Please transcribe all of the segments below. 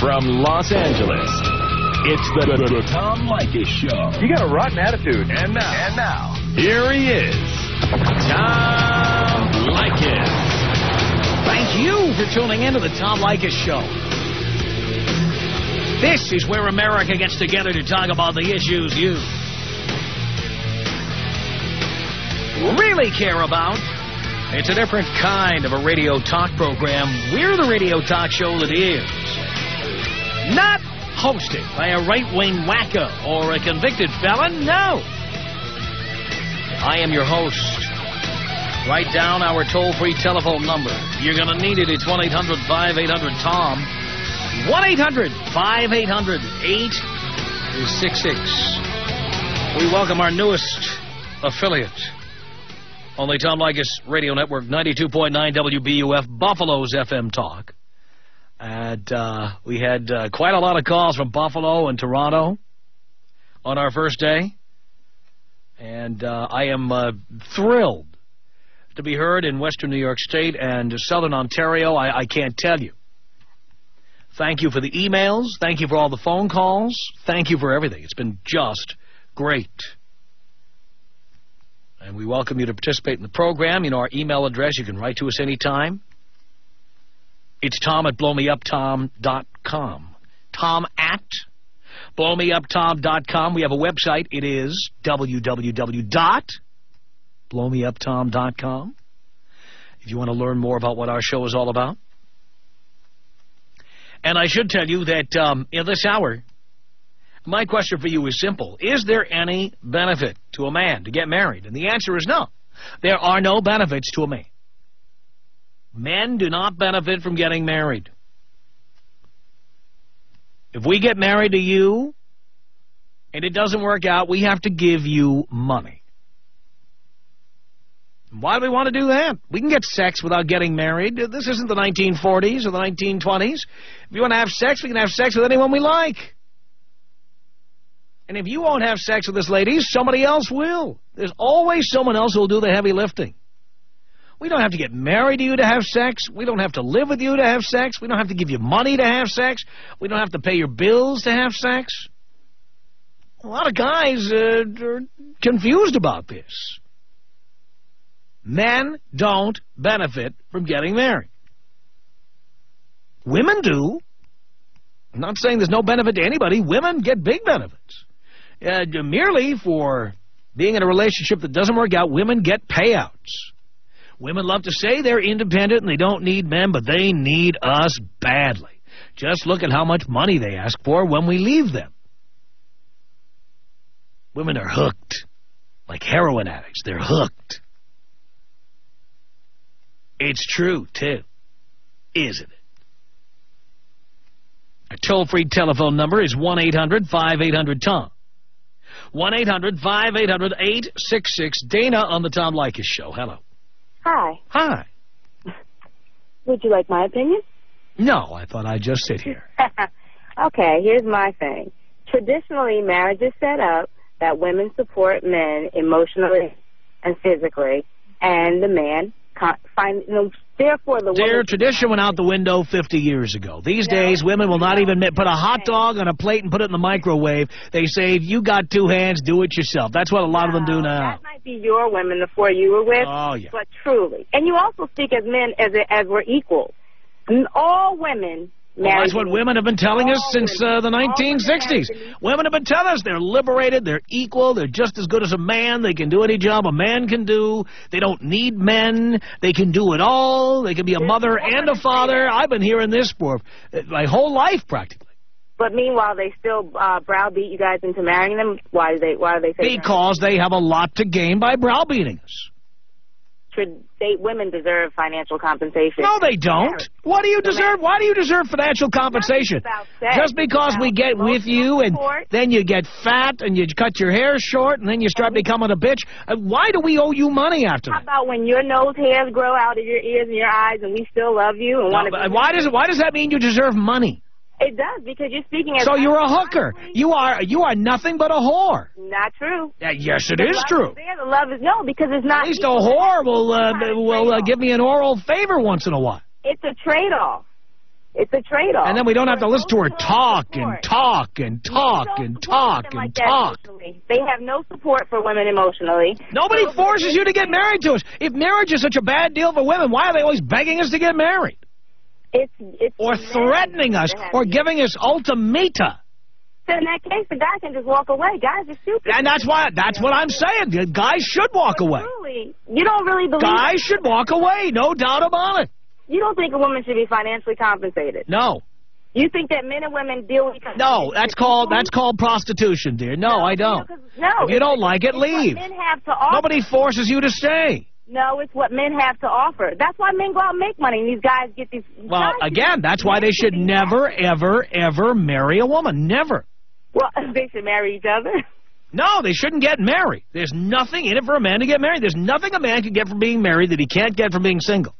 From Los Angeles, it's the Tom Leykis Show. You got a rotten attitude. And now, here he is, Tom Leykis. Thank you for tuning in to the Tom Leykis Show. This is where America gets together to talk about the issues you really care about. It's a different kind of a radio talk program. We're the radio talk show that is not hosted by a right-wing wacko or a convicted felon. No. I am your host. Write down our toll-free telephone number. You're going to need it. It's 1-800-5800-TOM. 1-800-5800-866. We welcome our newest affiliate on the Tom Leykis Radio Network, 92.9 WBUF, Buffalo's FM Talk. And we had quite a lot of calls from Buffalo and Toronto on our first day. And I am thrilled to be heard in Western New York State and Southern Ontario. I can't tell you. Thank you for the emails. Thank you for all the phone calls. Thank you for everything. It's been just great. And we welcome you to participate in the program. You know our email address. You can write to us anytime. It's tom@blowmeuptom.com. tom@blowmeuptom.com. We have a website. It is www.blowmeuptom.com. If you want to learn more about what our show is all about. And I should tell you that in this hour, my question for you is simple. Is there any benefit to a man to get married? And the answer is no. There are no benefits to a man. Men do not benefit from getting married. If we get married to you and it doesn't work out, we have to give you money. Why do we want to do that? We can get sex without getting married. This isn't the 1940s or the 1920s. If you want to have sex, we can have sex with anyone we like. And if you won't have sex with this lady, somebody else will. There's always someone else who will do the heavy lifting. We don't have to get married to you to have sex. We don't have to live with you to have sex. We don't have to give you money to have sex. We don't have to pay your bills to have sex. A lot of guys are confused about this. Men don't benefit from getting married. Women do. I'm not saying there's no benefit to anybody. Women get big benefits. Merely for being in a relationship that doesn't work out, women get payouts. Women love to say they're independent and they don't need men, but they need us badly. Just look at how much money they ask for when we leave them. Women are hooked. Like heroin addicts, they're hooked. It's true, too. Isn't it? Our toll-free telephone number is 1-800-5800-TOM. 1-800-5800-866. Dana on the Tom Leykis Show. Hello. Hi. Hi. Would you like my opinion? No, I thought I'd just sit here. Okay, here's my thing. Traditionally, marriage is set up that women support men emotionally and physically, and the man find, therefore the Their tradition went out the window 50 years ago. These days, women will not even put a hot dog on a plate and put it in the microwave. They say, if you got two hands, do it yourself. That's what a lot of them do now. That might be your women, the four you were with. Oh, yeah. But truly. And you also speak as men as we're equals. All women... Well, that's what women have been telling us since the 1960s. Women have been telling us they're liberated, they're equal, they're just as good as a man, they can do any job a man can do, they don't need men, they can do it all, they can be a mother and a father. I've been hearing this for my whole life, practically. But meanwhile, they still browbeat you guys into marrying them? Why do they say because they have a lot to gain by browbeating us. Women deserve financial compensation. No, they don't. What do you deserve? Why do you deserve financial compensation? Just because we get with you and then you get fat and you cut your hair short and then you start becoming a bitch? Why do we owe you money after that? How about when your nose hairs grow out of your ears and your eyes and we still love you and want to? Why does that mean you deserve money? It does, because you're speaking as... So you're a hooker. You are nothing but a whore. Not true. Yes, it is true. The love is no, because it's not... At least a whore will give me an oral favor once in a while. It's a trade-off. It's a trade-off. And then we don't have to listen to her talk and talk and talk and talk and talk. They have no support for women emotionally. Nobody forces you to get married to us. If marriage is such a bad deal for women, why are they always begging us to get married? Or threatening us or giving us ultimata. So in that case, the guy can just walk away. Guys are stupid. And that's what I'm saying. Guys should walk away. Truly, you don't really believe guys should walk away, no doubt about it. You don't think a woman should be financially compensated? No. You think that men and women deal with each other? No, that's called prostitution, dear. No, I don't. No. If you don't like it, leave. Men have to offer. Nobody forces you to stay. No, it's what men have to offer. That's why men go out and make money, and these guys get these... Well, again, that's why they should never, ever, ever marry a woman. Never. Well, they should marry each other. No, they shouldn't get married. There's nothing in it for a man to get married. There's nothing a man can get from being married that he can't get from being single.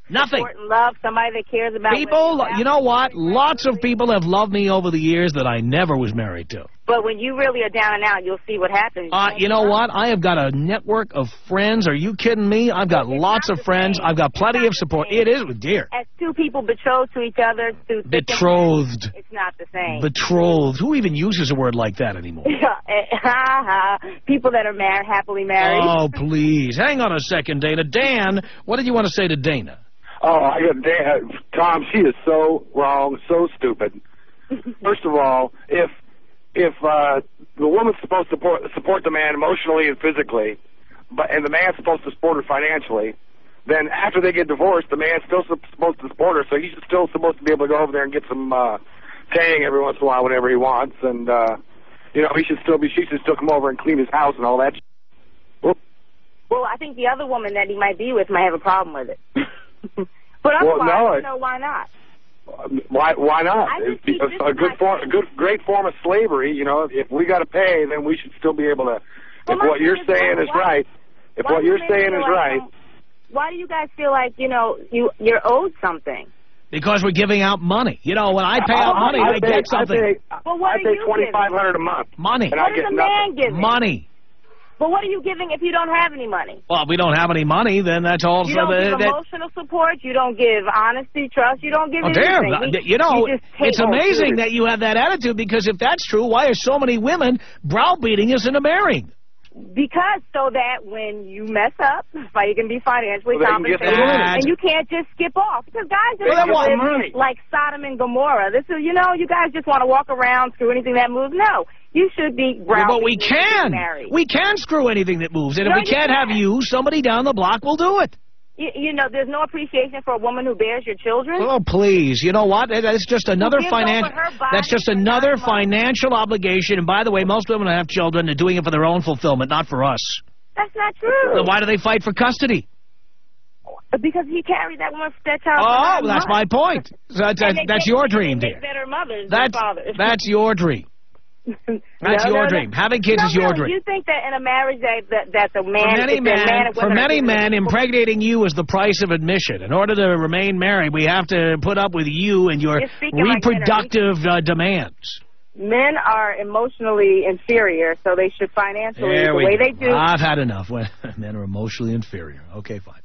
Nothing. Support and love, somebody that cares about people. You know what? Lots of people have loved me over the years that I never was married to. But when you really are down and out, you'll see what happens. You know what? I have got a network of friends. Are you kidding me? I've got lots of friends. I've got plenty of support. It is, dear. As two people betrothed to each other. Betrothed. It's not the same. Betrothed. Who even uses a word like that anymore? People that are married, happily married. Oh, please. Hang on a second, Dana. Dan, what did you want to say to Dana? Oh, Tom, she is so wrong, so stupid. First of all, if the woman's supposed to support the man emotionally and physically, and the man's supposed to support her financially, then after they get divorced, the man's still supposed to support her, so he's still supposed to be able to go over there and get some tang every once in a while whenever he wants, and she should still come over and clean his house and all that. Well, I think the other woman that he might be with might have a problem with it. But otherwise, why not? Why not? It's a great form of slavery. You know, if we got to pay, then we should still be able to. If what you're saying is right, why do you guys feel like you're owed something? Because we're giving out money. You know, when I pay out money, I get something. I pay $2,500 a month. Money. And I get nothing. Money. But what are you giving if you don't have any money? Well, if we don't have any money, then that's all. You don't give emotional support. You don't give honesty, trust. You don't give anything. It's amazing that you have that attitude, because if that's true, why are so many women browbeating us into marrying? Because so that when you mess up, you can be financially compensated, and you can't just skip off. Because guys just want to live like Sodom and Gomorrah. This is, you guys just want to walk around, screw anything that moves. No, you should be browbeating. But we can. We can screw anything that moves, and if we can't have you, somebody down the block will do it. There's no appreciation for a woman who bears your children. Oh, please. You know what? That's just another financial obligation. And by the way, most women who have children are doing it for their own fulfillment, not for us. That's not true. Then why do they fight for custody? Because he carried that child. Oh, that's my point. So that's your dream, dear. Better mothers than fathers. That's your dream. That's your dream. Having kids is your dream. You think that in a marriage that the man... For many men, impregnating you is the price of admission. In order to remain married, we have to put up with you and your reproductive demands. Men are emotionally inferior, so they should financially, the way they do... I've had enough. Men are emotionally inferior. Okay, fine.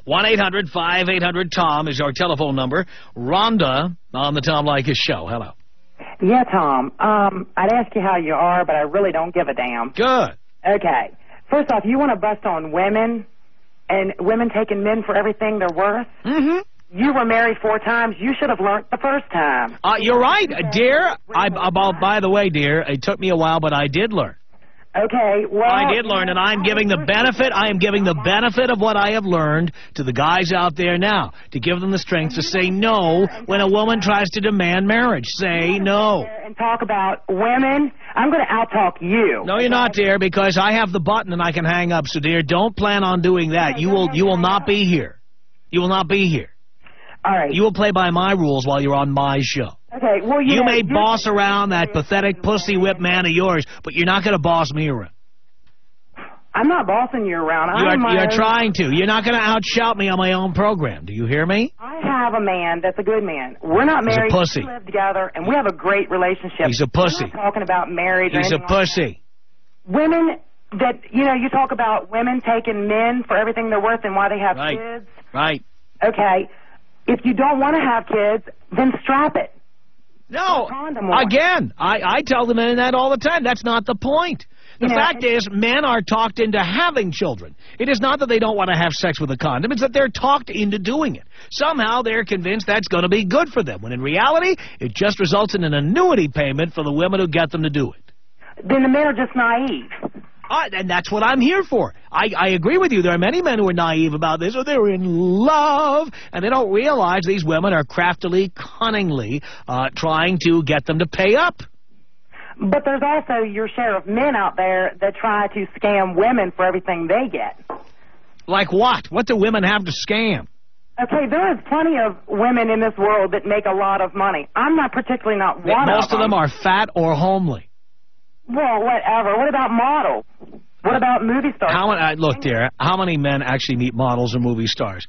1-800-5800-TOM is our telephone number. Rhonda on the Tom Leykis Show. Hello. Yeah, Tom. I'd ask you how you are, but I really don't give a damn. Good. Okay. First off, you want to bust on women and women taking men for everything they're worth? Mm-hmm. You were married 4 times. You should have learned the first time. You're right, dear. By the way, dear, it took me a while, but I did learn. Okay, well... I did learn, and I'm giving the benefit. I am giving the benefit of what I have learned to the guys out there now, to give them the strength to say no when a woman tries to demand marriage. Say no. And talk about women. I'm going to out-talk you. No, you're not, dear, because I have the button and I can hang up. So, dear, don't plan on doing that. You will not be here. You will not be here. All right. You will play by my rules while you're on my show. Okay, well, you may boss around that pathetic pussy whip man of yours, but you're not going to boss me around. I'm not bossing you around. You're trying to. You're not going to outshout me on my own program. Do you hear me? I have a man that's a good man. We're not married. He's a pussy. We live together, and we have a great relationship. He's a pussy. We're not talking about marriage. He's a pussy. Women that, you talk about women taking men for everything they're worth and why they have kids. Right. Okay. if you don't want to have kids, then strap it. No, again, I tell the men that all the time. That's not the point. The fact is, men are talked into having children. It is not that they don't want to have sex with a condom. It's that they're talked into doing it. Somehow they're convinced that's going to be good for them, when in reality, it just results in an annuity payment for the women who get them to do it. Then the men are just naive. And that's what I'm here for. I agree with you. There are many men who are naive about this, or they're in love, and they don't realize these women are craftily, cunningly trying to get them to pay up. But there's also your share of men out there that try to scam women for everything they get. Like what? What do women have to scam? Okay, there is plenty of women in this world that make a lot of money. I'm not particularly one of them. Most of them are fat or homely. Well, whatever. What about models? What about movie stars? Look, dear, how many men actually meet models or movie stars?